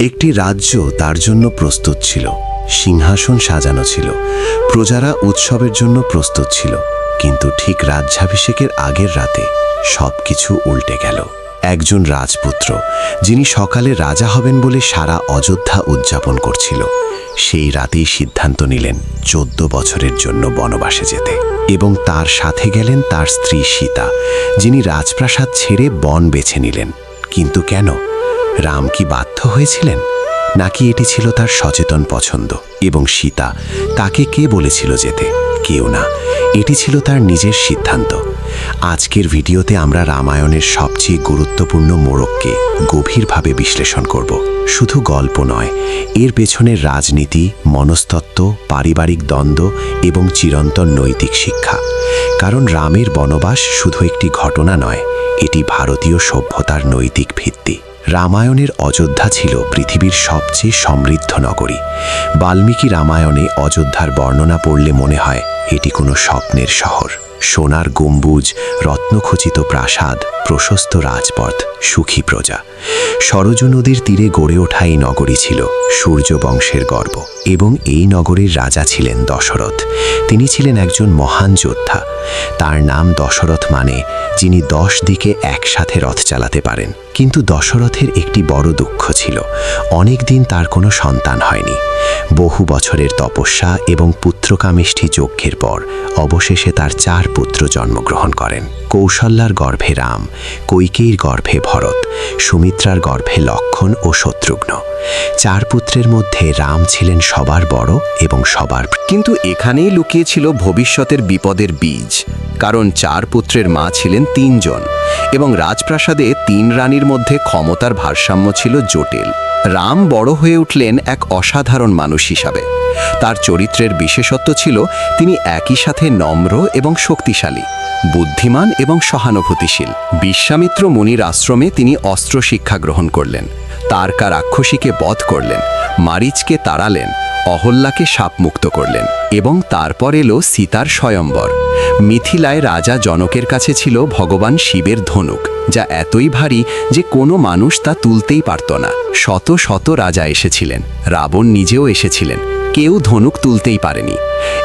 একটি রাজ্য তার জন্য প্রস্তুত ছিল, সিংহাসন সাজানো ছিল, প্রজারা উৎসবের জন্য প্রস্তুত ছিল। কিন্তু ঠিক রাজ্যাভিষেকের আগের রাতে সবকিছু উল্টে গেল। একজন রাজপুত্র, যিনি সকালে রাজা হবেন বলে সারা অযোধ্যা উদযাপন করছিল, সেই রাতেই সিদ্ধান্ত নিলেন 14 বছরের জন্য বনবাসে যেতে। এবং তার সাথে গেলেন তার স্ত্রী সীতা, যিনি রাজপ্রাসাদ ছেড়ে বন বেছে নিলেন। কিন্তু কেন? রাম কি বাধ্য হয়েছিলেন, নাকি এটি ছিল তার সচেতন পছন্দ? এবং সীতা, তাকে কে বলেছিল যেতে? কেউ না, এটি ছিল তার নিজের সিদ্ধান্ত। আজকের ভিডিওতে আমরা রামায়ণের সবচেয়ে গুরুত্বপূর্ণ মোড়ককে গভীরভাবে বিশ্লেষণ করব। শুধু গল্প নয়, এর পেছনের রাজনীতি, মনস্তত্ত্ব, পারিবারিক দ্বন্দ্ব এবং চিরন্তন নৈতিক শিক্ষা। কারণ রামের বনবাস শুধু একটি ঘটনা নয়, এটি ভারতীয় সভ্যতার নৈতিক ভিত্তি। রামায়ণের অযোধ্যা ছিল পৃথিবীর সবচেয়ে সমৃদ্ধ নগরী। বাল্মীকি রামায়ণে অযোধ্যার বর্ণনা পড়লে মনে হয় এটি কোনো স্বপ্নের শহর। সোনার গম্বুজ, রত্নখচিত প্রাসাদ, প্রশস্ত রাজপথ, সুখী প্রজা। সরজু নদীর তীরে গড়ে ওঠা এই নগরী ছিল সূর্য বংশের গর্ব। এবং এই নগরীর রাজা ছিলেন দশরথ। তিনি ছিলেন একজন মহান যোদ্ধা। তার নাম দশরথ, মানে যিনি 10 দিকে একসাথে রথ চালাতে পারেন। কিন্তু দশরথের একটি বড় দুঃখ ছিল, অনেক দিন তার কোনো সন্তান হয়নি। বহু বছরের তপস্যা এবং পুত্রকামেষ্টি যজ্ঞের পর অবশেষে তার 4 পুত্র জন্মগ্রহণ করেন। কৌশল্যার গর্ভে রাম, কৈকেয়ীর গর্ভে ভরত, সুমিত্রার গর্ভে লক্ষ্মণ ও শত্রুঘ্ন। 4 পুত্রের মধ্যে রাম ছিলেন সবার বড় এবং সবার। কিন্তু এখানেই লুকিয়েছিল ভবিষ্যতের বিপদের বীজ। কারণ 4 পুত্রের মা ছিলেন 3 জন, এবং রাজপ্রাসাদে 3 রানীর মধ্যে ক্ষমতার ভারসাম্য ছিল জটিল। রাম বড় হয়ে উঠলেন এক অসাধারণ মানুষ হিসাবে। তার চরিত্রের বিশেষত্ব ছিল তিনি একই সাথে নম্র এবং শক্তিশালী, বুদ্ধিমান এবং সহানুভূতিশীল। বিশ্বামিত্র মুনির আশ্রমে তিনি অস্ত্র শিক্ষা গ্রহণ করলেন, তারকা রাক্ষসীকে বধ করলেন, মারিচকে তাড়ালেন, অহল্যাকে শাপমুক্ত করলেন। এবং তারপর এলো সীতার স্বয়ম্বর। মিথিলায় রাজা জনকের কাছে ছিল ভগবান শিবের ধনুক, যা এতই ভারী যে কোনো মানুষ তা তুলতেই পারত না। শত শত রাজা এসেছিলেন, রাবণ নিজেও এসেছিলেন, কেউ ধনুক তুলতেই পারেনি।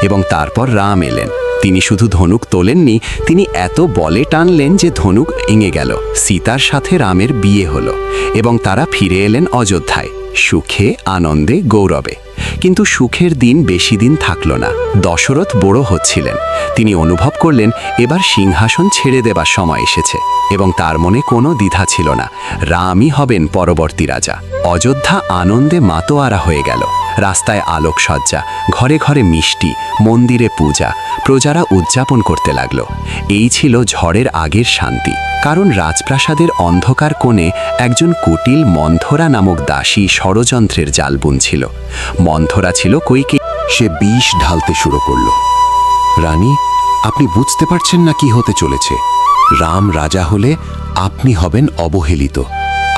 এবং তারপর রাম এলেন। তিনি শুধু ধনুক তোলেননি, তিনি এত বলে টানলেন যে ধনুক ভেঙে গেল। সীতার সাথে রামের বিয়ে হলো এবং তারা ফিরে এলেন অযোধ্যায়, সুখে, আনন্দে, গৌরবে। কিন্তু সুখের দিন বেশি দিন থাকল না। দশরথ বড় হচ্ছিলেন। তিনি অনুভব করলেন এবার সিংহাসন ছেড়ে দেবার সময় এসেছে। এবং তার মনে কোনো দ্বিধা ছিল না, রামই হবেন পরবর্তী রাজা। অযোধ্যা আনন্দে মাতোয়ারা হয়ে গেল। রাস্তায় আলোকসজ্জা, ঘরে ঘরে মিষ্টি, মন্দিরে পূজা, প্রজারা উদযাপন করতে লাগল। এই ছিল ঝড়ের আগের শান্তি। কারণ রাজপ্রাসাদের অন্ধকার কোণে একজন কুটিল মন্থরা নামক দাসী ষড়যন্ত্রের জাল বুনছিল। মন্থরা ছিল কৈকেয়ী। সে বিষ ঢালতে শুরু করল। রানী, আপনি বুঝতে পারছেন না কি হতে চলেছে। রাম রাজা হলে আপনি হবেন অবহেলিত,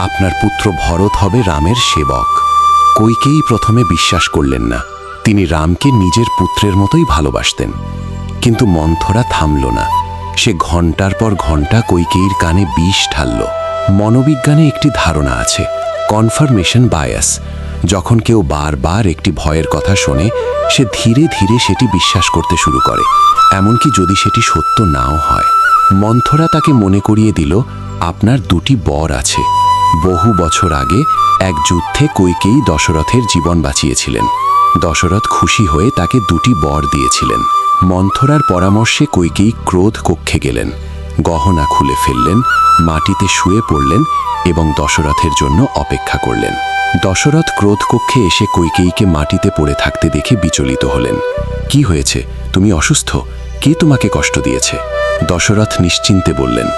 আপনার পুত্র ভরত হবে রামের সেবক। কৈকেয়ী প্রথমে বিশ্বাস করলেন না। তিনি রামকে নিজের পুত্রের মতোই ভালোবাসতেন। কিন্তু মন্থরা থামল না। সে ঘন্টার পর ঘন্টা কৈকেয়ীর কানে বিষ ঢালল। মনোবিজ্ঞানে একটি ধারণা আছে, কনফার্মেশন বায়াস। যখন কেউ বারবার একটি ভয়ের কথা শোনে, সে ধীরে ধীরে সেটি বিশ্বাস করতে শুরু করে, এমনকি যদি সেটি সত্য নাও হয়। মন্থরা তাকে মনে করিয়ে দিল, আপনার 2টি বর আছে। বহু বছর আগে এক যুদ্ধে কৈকেয়ী দশরথের জীবন বাঁচিয়েছিলেন। দশরথ খুশি হয়ে তাকে 2টি বর দিয়েছিলেন। মন্থরার পরামর্শে কৈকেয়ী ক্রোধ কক্ষে গেলেন, গহনা খুলে ফেললেন, মাটিতে শুয়ে পড়লেন এবং দশরথের জন্য অপেক্ষা করলেন। দশরথ ক্রোধ কক্ষে এসে কৈকেয়ীকে মাটিতে পড়ে থাকতে দেখে বিচলিত হলেন। কি হয়েছে? তুমি অসুস্থ? কে তোমাকে কষ্ট দিয়েছে? দশরথ নিশ্চিন্তে বললেন,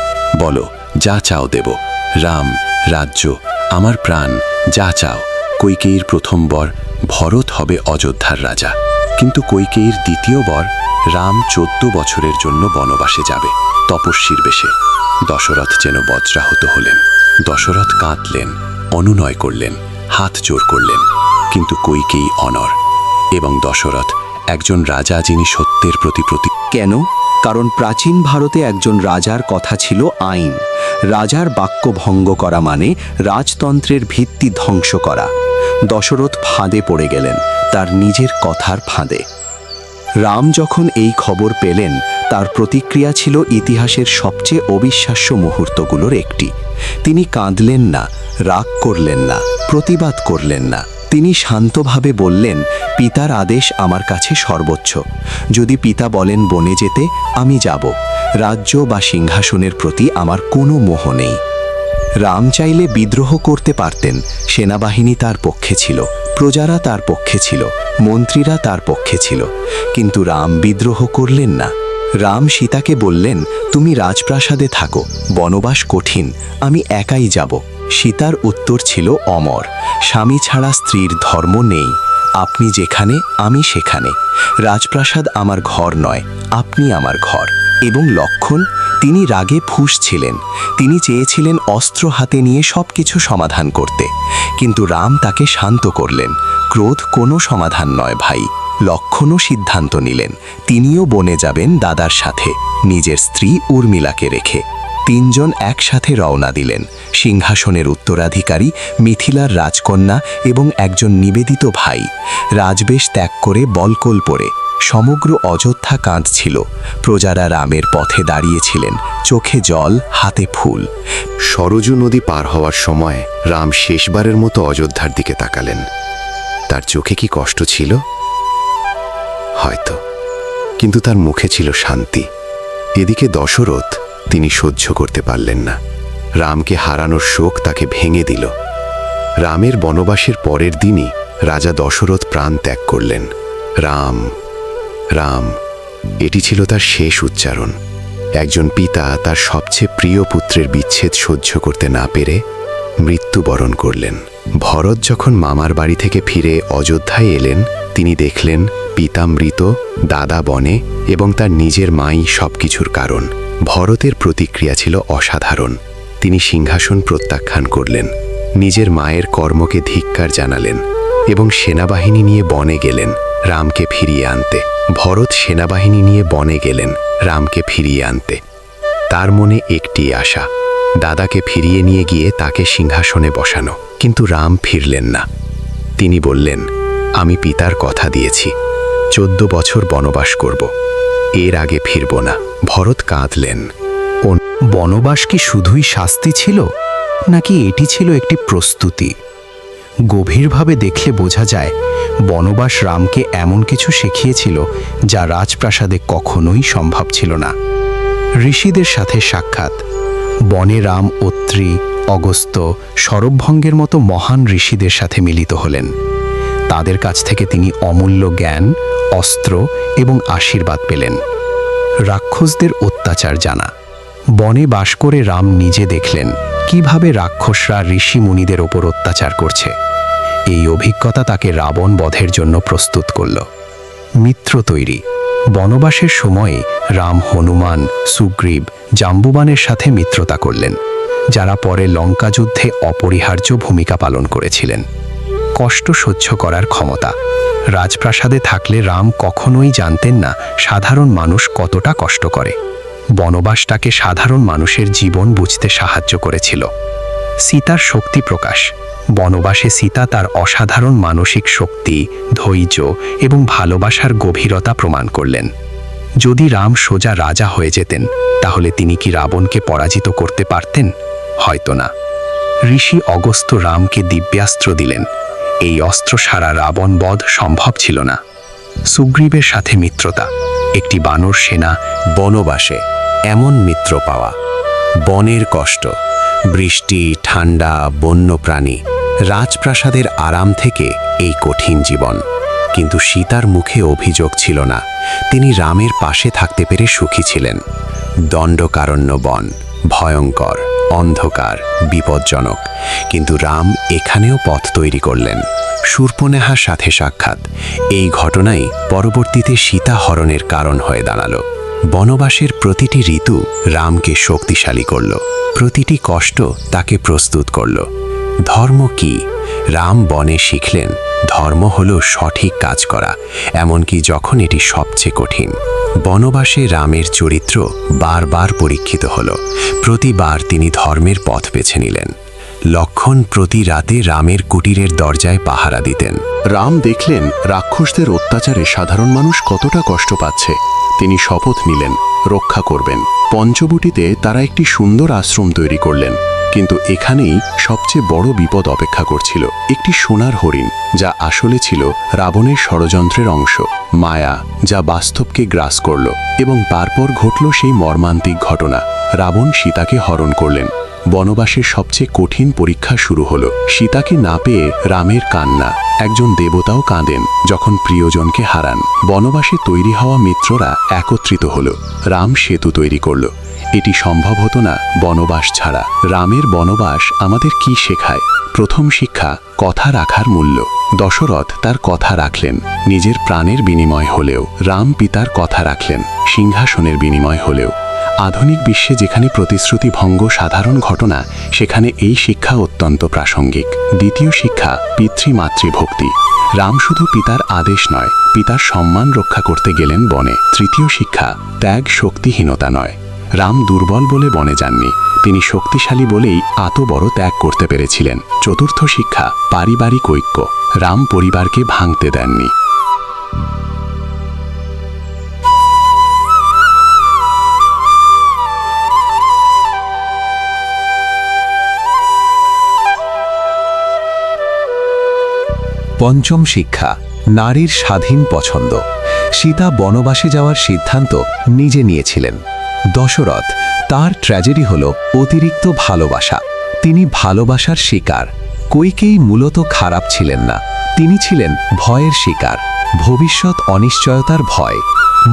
বলো, যা চাও দেব। রাম, রাজ্য, আমার প্রাণ, যা চাও। কৈকেয়ীর প্রথম বর, ভরত হবে অযোধ্যার রাজা। কিন্তু কৈকেয়ীর দ্বিতীয় বর, রাম 14 বছরের জন্য বনবাসে যাবে, তপস্বীর বেশে। দশরথ যেন বজ্রাহত হলেন। দশরথ কাঁদলেন, অনুনয় করলেন, হাত জোর করলেন, কিন্তু কৈকেয়ী অনড়। এবং দশরথ, একজন রাজা যিনি সত্যের প্রতি কেন? কারণ প্রাচীন ভারতে একজন রাজার কথা ছিল আইন। রাজার বাক্য ভঙ্গ করা মানে রাজতন্ত্রের ভিত্তি ধ্বংস করা। দশরথ ফাঁদে পড়ে গেলেন, তার নিজের কথার ফাঁদে। রাম যখন এই খবর পেলেন, তার প্রতিক্রিয়া ছিল ইতিহাসের সবচেয়ে অবিশ্বাস্য মুহূর্তগুলোর একটি। তিনি কাঁদলেন না, রাগ করলেন না, প্রতিবাদ করলেন না। তিনি শান্তভাবে বললেন, পিতার আদেশ আমার কাছে সর্বোচ্চ। যদি পিতা বলেন বনে যেতে, আমি যাব। রাজ্য বা সিংহাসনের প্রতি আমার কোনো মোহ নেই। রাম চাইলে বিদ্রোহ করতে পারতেন। সেনাবাহিনী তার পক্ষে ছিল, প্রজারা তার পক্ষে ছিল, মন্ত্রীরা তার পক্ষে ছিল। কিন্তু রাম বিদ্রোহ করলেন না। রাম সীতাকে বললেন, তুমি রাজপ্রাসাদে থাকো, বনবাস কঠিন, আমি একাই যাব। সীতার উত্তর ছিল অমর, স্বামী ছাড়া স্ত্রীর ধর্ম নেই। আপনি যেখানে, আমি সেখানে। রাজপ্রাসাদ আমার ঘর নয়, আপনি আমার ঘর। এবং লক্ষণ, তিনি রাগে ফুঁসছিলেন। তিনি চেয়েছিলেন অস্ত্র হাতে নিয়ে সবকিছু সমাধান করতে। কিন্তু রাম তাকে শান্ত করলেন। ক্রোধ কোনো সমাধান নয় ভাই। লক্ষণও সিদ্ধান্ত নিলেন, তিনিও বনে যাবেন দাদার সাথে, নিজের স্ত্রী উর্মিলাকে রেখে। তিনজন একসাথে রওনা দিলেন। সিংহাসনের উত্তরাধিকারী, মিথিলার রাজকন্যা এবং একজন নিবেদিত ভাই। রাজবেশ ত্যাগ করে বলকল পরে সমগ্র অযোধ্যা কাঁদছিল। প্রজারা রামের পথে দাঁড়িয়েছিলেন, চোখে জল, হাতে ফুল। সরজু নদী পার হওয়ার সময় রাম শেষবারের মতো অযোধ্যার দিকে তাকালেন। তার চোখে কি কষ্ট ছিল? হয়তো, কিন্তু তার মুখে ছিল শান্তি। এদিকে দশরথ, তিনি সহ্য করতে পারলেন না। রামকে হারানোর শোক তাকে ভেঙে দিল। রামের বনবাসের পরের দিনই রাজা দশরথ প্রাণ ত্যাগ করলেন। রাম, রাম, এটি ছিল তার শেষ উচ্চারণ। একজন পিতা তার সবচেয়ে প্রিয় পুত্রের বিচ্ছেদ সহ্য করতে না পেরে মৃত্যুবরণ করলেন। ভরত যখন মামার বাড়ি থেকে ফিরে অযোধ্যায় এলেন, তিনি দেখলেন পিতা মৃত, দাদা বনে এবং তার নিজের মাই সবকিছুর কারণ। ভরতের প্রতিক্রিয়া ছিল অসাধারণ। তিনি সিংহাসন প্রত্যাখ্যান করলেন, নিজের মায়ের কর্মকে ধিক্কার জানালেন এবং সেনাবাহিনী নিয়ে বনে গেলেন রামকে ফিরিয়ে আনতে। ভরত সেনাবাহিনী নিয়ে বনে গেলেন রামকে ফিরিয়ে আনতে। তার মনে একটি আশা, দাদাকে ফিরিয়ে নিয়ে গিয়ে তাকে সিংহাসনে বসানো। কিন্তু রাম ফিরলেন না। তিনি বললেন, আমি পিতার কথা দিয়েছি, 14 বছর বনবাস করব, এর আগে ফিরব না। ভরত কাঁদলেন। বনবাস কি শুধুই শাস্তি ছিল, নাকি এটি ছিল একটি প্রস্তুতি? গভীরভাবে দেখলে বোঝা যায়, বনবাস রামকে এমন কিছু শিখিয়েছিল যা রাজপ্রাসাদে কখনোই সম্ভব ছিল না। ঋষিদের সাথে সাক্ষাৎ। বনে রাম অত্রি, অগস্ত্য, শরভঙ্গের মতো মহান ঋষিদের সাথে মিলিত হলেন। তাদের কাছ থেকে তিনি অমূল্য জ্ঞান, অস্ত্র এবং আশীর্বাদ পেলেন। রাক্ষসদের অত্যাচার জানা। বনে বাস করে রাম নিজে দেখলেন কিভাবে রাক্ষসরা ঋষি মুনিদের ওপর অত্যাচার করছে। এই অভিজ্ঞতা তাকে রাবণ বধের জন্য প্রস্তুত করল। মিত্র তৈরি। বনবাসের সময়ে রাম হনুমান, সুগ্রীব, জাম্বুবানের সাথে মিত্রতা করলেন, যারা পরে লঙ্কা যুদ্ধে অপরিহার্য ভূমিকা পালন করেছিলেন। কষ্ট সহ্য করার ক্ষমতা। রাজপ্রাসাদে থাকলে রাম কখনোই জানতেন না সাধারণ মানুষ কতটা কষ্ট করে। বনবাসটাকে সাধারণ মানুষের জীবন বুঝতে সাহায্য করেছিল। সীতার শক্তি প্রকাশ। বনবাসে সীতা তার অসাধারণ মানসিক শক্তি, ধৈর্য এবং ভালোবাসার গভীরতা প্রমাণ করলেন। যদি রাম সোজা রাজা হয়ে যেতেন, তাহলে তিনি কি রাবণকে পরাজিত করতে পারতেন? হয়তো না। ঋষি অগস্ত্য রামকে দিব্যাস্ত্র দিলেন। এই অস্ত্র ছাড়া রাবণ বধ সম্ভব ছিল না। সুগ্রীবের সাথে মিত্রতা। একটি বানর সেনা। বনবাসে এমন মিত্র পাওয়া। বনের কষ্ট, বৃষ্টি, ঠান্ডা, বন্যপ্রাণী, রাজপ্রাসাদের আরাম থেকে এই কঠিন জীবন। কিন্তু সীতার মুখে অভিযোগ ছিল না। তিনি রামের পাশে থাকতে পেরে সুখী ছিলেন। দণ্ডকারণ্য বন, ভয়ঙ্কর, অন্ধকার, বিপজ্জনক, কিন্তু রাম এখানেও পথ তৈরি করলেন। শূর্পণেখার সাথে সাক্ষাৎ। এই ঘটনাই পরবর্তীতে সীতা হরণের কারণ হয়ে দাঁড়ালো। বনবাসের প্রতিটি ঋতু রামকে শক্তিশালী করল, প্রতিটি কষ্ট তাকে প্রস্তুত করল। ধর্ম কি? রাম বনে শিখলেন ধর্ম হলো সঠিক কাজ করা, এমনকি যখন এটি সবচেয়ে কঠিন। বনবাসে রামের চরিত্র বারবার পরীক্ষিত হল। প্রতিবার তিনি ধর্মের পথ বেছে নিলেন। লক্ষণ প্রতি রাতে রামের কুটিরের দরজায় পাহারা দিতেন। রাম দেখলেন রাক্ষসদের অত্যাচারে সাধারণ মানুষ কতটা কষ্ট পাচ্ছে। তিনি শপথ নিলেন রক্ষা করবেন। পঞ্চবটিতে তারা একটি সুন্দর আশ্রম তৈরি করলেন, কিন্তু এখানেই সবচেয়ে বড় বিপদ অপেক্ষা করছিল। একটি সোনার হরিণ, যা আসলে ছিল রাবণের ষড়যন্ত্রের অংশ, মায়া যা বাস্তবকে গ্রাস করল। এবং তারপর ঘটল সেই মর্মান্তিক ঘটনা, রাবণ সীতাকে হরণ করলেন। বনবাসের সবচেয়ে কঠিন পরীক্ষা শুরু হলো। সীতাকে না পেয়ে রামের কান্না। একজন দেবতাও কাঁদেন যখন প্রিয়জনকে হারান। বনবাসে তৈরি হওয়া মিত্ররা একত্রিত হলো। রাম সেতু তৈরি করল। এটি সম্ভব হতো না বনবাস ছাড়া। রামের বনবাস আমাদের কি শেখায়? প্রথম শিক্ষা, কথা রাখার মূল্য। দশরথ তার কথা রাখলেন, নিজের প্রাণের বিনিময় হলেও। রাম পিতার কথা রাখলেন, সিংহাসনের বিনিময় হলেও। আধুনিক বিশ্বে যেখানে প্রতিশ্রুতি ভঙ্গ সাধারণ ঘটনা, সেখানে এই শিক্ষা অত্যন্ত প্রাসঙ্গিক। দ্বিতীয় শিক্ষা, পিতৃমাতৃভক্তি। রাম শুধু পিতার আদেশ নয়, পিতার সম্মান রক্ষা করতে গেলেন বনে। তৃতীয় শিক্ষা, ত্যাগ শক্তিহীনতা নয়। রাম দুর্বল বলে বনে যাননি, তিনি শক্তিশালী বলেই এত বড় ত্যাগ করতে পেরেছিলেন। চতুর্থ শিক্ষা, পারিবারিক ঐক্য। রাম পরিবারকে ভাঙতে দেননি। পঞ্চম শিক্ষা, নারীর স্বাধীন পছন্দ। সীতা বনবাসে যাওয়ার সিদ্ধান্ত নিজে নিয়েছিলেন। দশরথ, তার ট্র্যাজেডি হল অতিরিক্ত ভালোবাসা। তিনি ভালোবাসার শিকার। কইকেয়ী মূলত খারাপ ছিলেন না, তিনি ছিলেন ভয়ের শিকার, ভবিষ্যৎ অনিশ্চয়তার ভয়।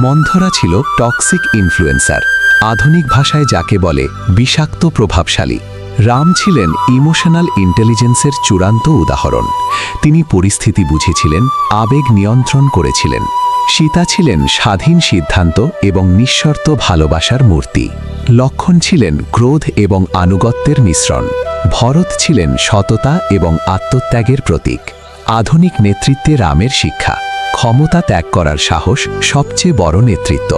মন্থরা ছিল টক্সিক ইনফ্লুয়েন্সার, আধুনিক ভাষায় যাকে বলে বিষাক্ত প্রভাবশালী। রাম ছিলেন ইমোশনাল ইন্টেলিজেন্সের চূড়ান্ত উদাহরণ। তিনি পরিস্থিতি বুঝেছিলেন, আবেগ নিয়ন্ত্রণ করেছিলেন। সীতা ছিলেন স্বাধীন সিদ্ধান্ত এবং নিঃশর্ত ভালোবাসার মূর্তি। লক্ষণ ছিলেন ক্রোধ এবং আনুগত্যের মিশ্রণ। ভরত ছিলেন সততা এবং আত্মত্যাগের প্রতীক। আধুনিক নেতৃত্বে রামের শিক্ষা, ক্ষমতা ত্যাগ করার সাহস সবচেয়ে বড় নেতৃত্ব।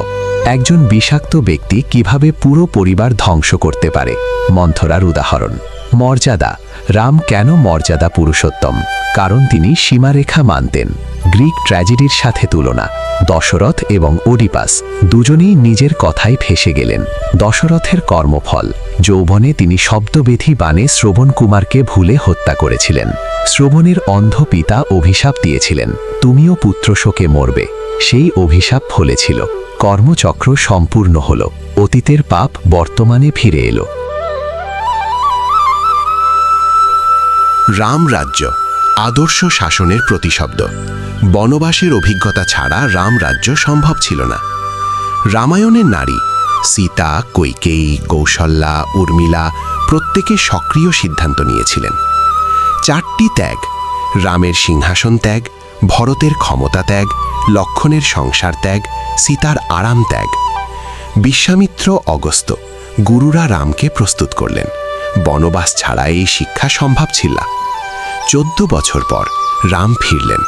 একজন বিষাক্ত ব্যক্তি কিভাবে পুরো পরিবার ধ্বংস করতে পারে। মন্থরার উদাহরণ। মর্যাদা, রাম কেন মর্যাদা পুরুষোত্তম? কারণ তিনি সীমারেখা মানতেন। গ্রিক ট্র্যাজেডির সাথে তুলনা, দশরথ এবং ওডিপাস দুজনেই নিজের কথায় ফেসে গেলেন। দশরথের কর্মফল, যৌবনে তিনি শব্দবেধী বাণে শ্রবণ কুমারকে ভুলে হত্যা করেছিলেন। শ্রবণের অন্ধ পিতা অভিশাপ দিয়েছিলেন, তুমিও পুত্রশোকে মরবে। সেই অভিশাপ ফলেছিল। কর্মচক্র সম্পূর্ণ হল, অতীতের পাপ বর্তমানে ফিরে এলো। রামরাজ্য, আদর্শ শাসনের প্রতিশব্দ। বনবাসের অভিজ্ঞতা ছাড়া রামরাজ্য সম্ভব ছিল না। রামায়ণের নারী সীতা, কৈকেয়ী, কৌশল্যা, উর্মিলা প্রত্যেকে সক্রিয় সিদ্ধান্ত নিয়েছিলেন। 4টি ত্যাগ, রামের সিংহাসন ত্যাগ, ভরতের ক্ষমতা ত্যাগ, লক্ষণের সংসার ত্যাগ, সীতার আরাম ত্যাগ। বিশ্বামিত্র, অগস্ত্য গুরুরা রামকে প্রস্তুত করলেন। বনবাস ছাড়া এই শিক্ষা সম্ভব ছিল না। 14 বছর পর রাম ফিরলেন।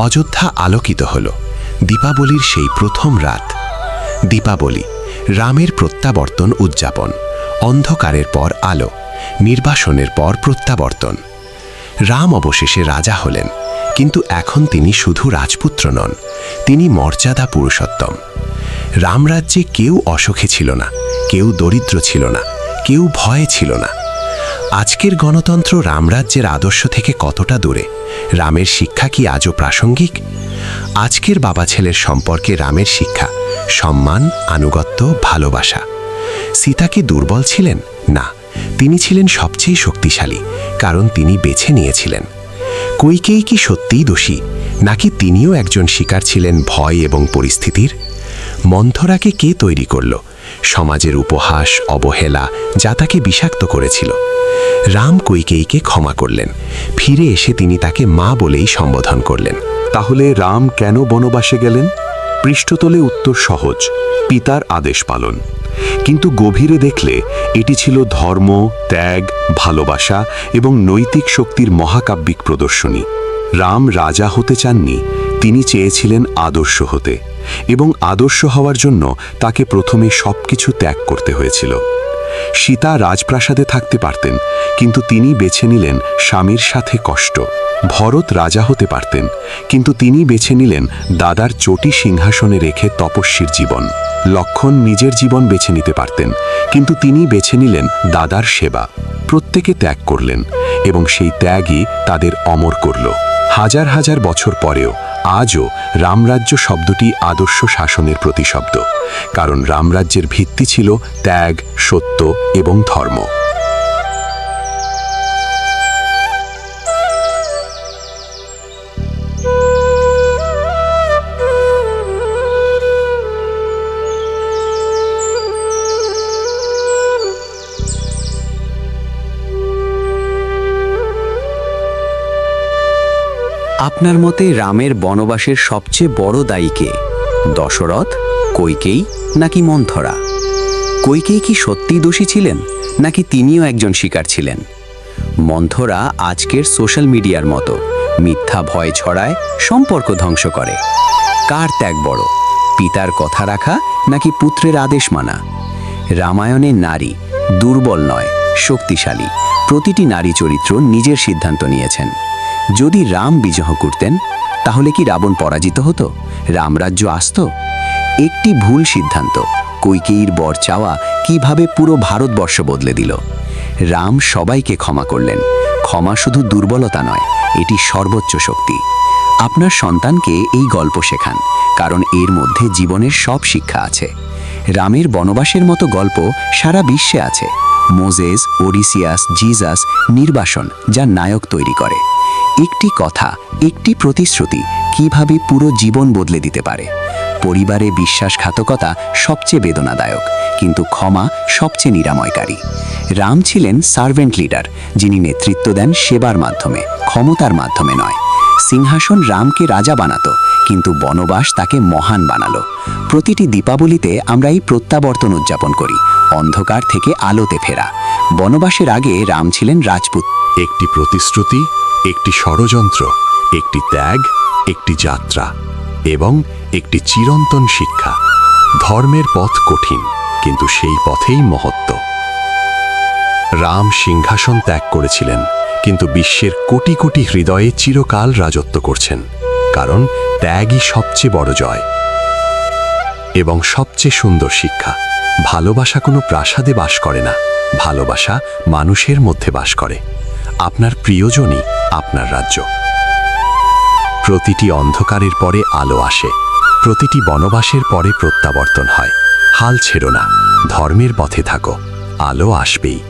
অযোধ্যা আলোকিত হল। দীপাবলির সেই প্রথম রাত। দীপাবলি, রামের প্রত্যাবর্তন উদযাপন। অন্ধকারের পর আলো, নির্বাসনের পর প্রত্যাবর্তন। রাম অবশেষে রাজা হলেন, কিন্তু এখন তিনি শুধু রাজপুত্র নন, তিনি মর্যাদা পুরুষোত্তম। রামরাজ্যে কেউ অসুখী ছিল না, কেউ দরিদ্র ছিল না, কেউ ভয়ে ছিল না। আজকের গণতন্ত্র রামরাজ্যের আদর্শ থেকে কতটা দূরে? রামের শিক্ষা কি আজও প্রাসঙ্গিক? আজকের বাবা ছেলের সম্পর্কে রামের শিক্ষা, সম্মান, আনুগত্য, ভালোবাসা। সীতা কি দুর্বল ছিলেন? না, তিনি ছিলেন সবচেয়ে শক্তিশালী, কারণ তিনি বেছে নিয়েছিলেন। কৈকেয়ী কি সত্যিই দোষী, নাকি তিনিও একজন শিকার ছিলেন ভয় এবং পরিস্থিতির? মন্থরাকে কে তৈরি করল? সমাজের উপহাস, অবহেলা যা তাকে বিষাক্ত করেছিল। রাম কৈকেয়ীকে ক্ষমা করলেন। ফিরে এসে তিনি তাকে মা বলেই সম্বোধন করলেন। তাহলে রাম কেন বনবাসে গেলেন? পৃষ্ঠতলে উত্তর সহজ, পিতার আদেশ পালন। কিন্তু গভীরে দেখলে এটি ছিল ধর্ম, ত্যাগ, ভালোবাসা এবং নৈতিক শক্তির মহাকাব্যিক প্রদর্শনী। রাম রাজা হতে চাননি, তিনি চেয়েছিলেন আদর্শ হতে, এবং আদর্শ হওয়ার জন্য তাকে প্রথমে সবকিছু ত্যাগ করতে হয়েছিল। সীতা রাজপ্রাসাদে থাকতে পারতেন, কিন্তু তিনি বেছে নিলেন স্বামীর সাথে কষ্ট। ভরত রাজা হতে পারতেন, কিন্তু তিনি বেছে নিলেন দাদার চটি সিংহাসনে রেখে তপস্বীর জীবন। লক্ষ্মণ নিজের জীবন বেছে নিতে পারতেন, কিন্তু তিনি বেছে নিলেন দাদার সেবা। প্রত্যেকে ত্যাগ করলেন, এবং সেই ত্যাগই তাদের অমর করল। হাজার হাজার বছর পরেও আজও রামরাজ্য শব্দটি আদর্শ শাসনের প্রতিশব্দ, কারণ রামরাজ্যের ভিত্তি ছিল ত্যাগ, সত্য এবং ধর্ম। আপনার মতে রামের বনবাসের সবচেয়ে বড় দায়ী কে? দশরথ, কৈকেয়ী নাকি মন্থরা? কৈকেয়ী কি সত্যিই দোষী ছিলেন, নাকি তিনিও একজন শিকার ছিলেন? মন্থরা আজকের সোশ্যাল মিডিয়ার মতো মিথ্যা ভয় ছড়ায়, সম্পর্ক ধ্বংস করে। কার ত্যাগ বড়, পিতার কথা রাখা নাকি পুত্রের আদেশ মানা? রামায়ণে নারী দুর্বল নয়, শক্তিশালী। প্রতিটি নারী চরিত্র নিজের সিদ্ধান্ত নিয়েছেন। যদি রাম বিজয় করতেন, তাহলে কি রাবণ পরাজিত হতো, রামরাজ্য আসত? একটি ভুল সিদ্ধান্ত, কৈকেয়ীর বর চাওয়া, কিভাবে পুরো ভারতবর্ষ বদলে দিল। রাম সবাইকে ক্ষমা করলেন। ক্ষমা শুধু দুর্বলতা নয়, এটি সর্বোচ্চ শক্তি। আপনার সন্তানকে এই গল্প শেখান, কারণ এর মধ্যে জীবনের সব শিক্ষা আছে। রামের বনবাসের মতো গল্প সারা বিশ্বে আছে। মোজেস, ওডিসিয়াস, জিজাস, নির্বাসন, যা নায়ক তৈরি করে। একটি কথা, একটি প্রতিশ্রুতি কিভাবে পুরো জীবন বদলে দিতে পারে। পরিবারে বিশ্বাসঘাতকতা সবচেয়ে বেদনাদায়ক, কিন্তু ক্ষমা সবচেয়ে নিরাময়কারী। রাম ছিলেন সার্ভেন্ট লিডার, যিনি নেতৃত্ব দেন সেবার মাধ্যমে, ক্ষমতার মাধ্যমে নয়। সিংহাসন রামকে রাজা বানাতো, কিন্তু বনবাস তাকে মহান বানালো। প্রতিটি দীপাবলিতে আমরা এই প্রত্যাবর্তন উদযাপন করি, অন্ধকার থেকে আলোতে ফেরা। বনবাসের আগে রাম ছিলেন রাজপুত। একটি প্রতিশ্রুতি, একটি ষড়যন্ত্র, একটি ত্যাগ, একটি যাত্রা এবং একটি চিরন্তন শিক্ষা। ধর্মের পথ কঠিন, কিন্তু সেই পথেই মহত্ব। রাম সিংহাসন ত্যাগ করেছিলেন, কিন্তু বিশ্বের কোটি কোটি হৃদয়ে চিরকাল রাজত্ব করছেন, কারণ ত্যাগই সবচেয়ে বড় জয়। এবং সবচেয়ে সুন্দর শিক্ষা, ভালোবাসা কোনো প্রাসাদে বাস করে না, ভালোবাসা মানুষের মধ্যে বাস করে। আপনার প্রিয়জনই আপনার রাজ্য। প্রতিটি অন্ধকারের পরে আলো আসে, প্রতিটি বনবাসের পরে প্রত্যাবর্তন হয়। হাল ছেড়ো না, ধর্মের পথে থাকো, আলো আসবেই।